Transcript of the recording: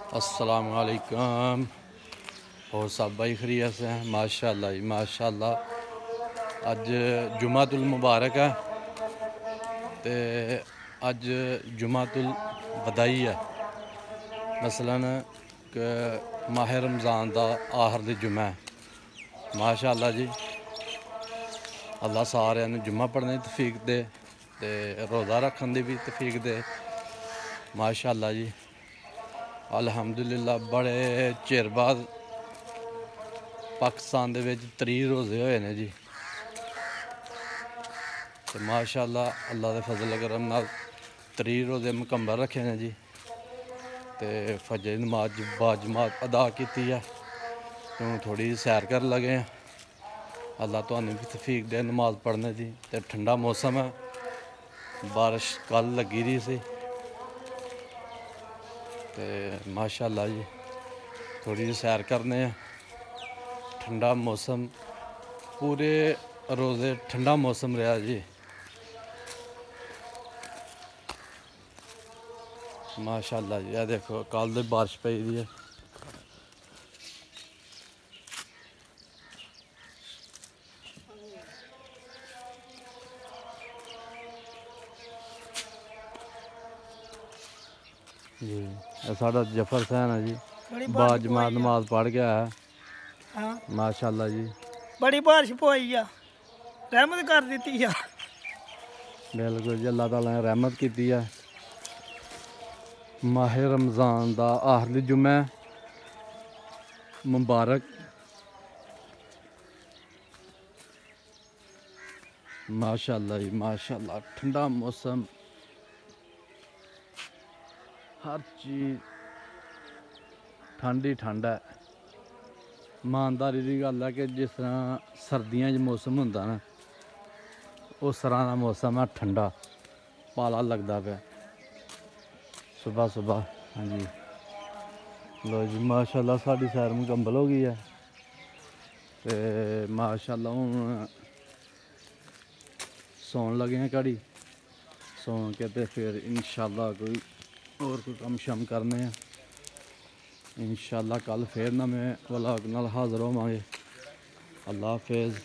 अस्सलाम वालेकुम। और सब भाई खैरियत से हैं? माशाअल्लाह जी माशाअल्लाह। अज जुमातुल मुबारक है तो अज जुमातुल वदाई है। मसलन माह रमज़ान का आखिर दी जुमा है। माशाअल्लाह जी, अल्लाह सारे जुम्मा पढ़ने की तौफीक दे ते रोज़ा रखने की भी तौफीक दे। माशाअल्लाह जी अल्हम्दुलिल्लाह। बड़े चिर बाद पाकिस्तान दे विच 30 रोज़े होए ने जी। तो माशाअल्लाह अल्लाह के फजल करम नाल 30 रोज़े मुकम्मल रखे ने जी। तो फजर की नमाज बाजमात अदा की है। तो थोड़ी सैर कर लगे हैं। अल्लाह तुहानू भी तौफीक दे नमाज पढ़ने की। तो ठंडा मौसम है, बारिश कल लगी रही सी। तो माशाअल्लाह जी थोड़ी सैर करने हैं। ठंडा मौसम, पूरे रोज़े ठंडा मौसम रहा जी। माशाअल्लाह जी, देखो कल तो बारिश पई दी है। जी साड़ा जफर सैन है जी, बाजमात नमाज पढ़ के आया। हाँ माशाअल्लाह जी बड़ी बारिश पोई आ, रहमत कर दी है। बिल्कुल जी, अल्लाह ताला ने रहमत की है। माह रमज़ान का आखिरी जुम्मा मुबारक। माशाअल्लाह जी माशाअल्लाह। ठंडा मौसम, हर चीज़ ठंड ही ठंड है। ईमानदारी की गल है कि जिस तरह सर्दियों मौसम होंदा ना, उस तरह का मौसम है ठंडा। पाला लगता पे सुबह सुबह। हाँ जी लो जी माशाअल्लाह साड़ी सैर मुकम्मल हो गई है। तो माशाअल्लाह हूँ सौन लगे हैं घड़ी। सौ के तो फिर इंशाअल्लाह कोई और कोई कम शम करने हैं। इंशाअल्लाह कल फिर नवे व्लॉग नाल हाज़र होवांगे। अल्लाह हाफिज़।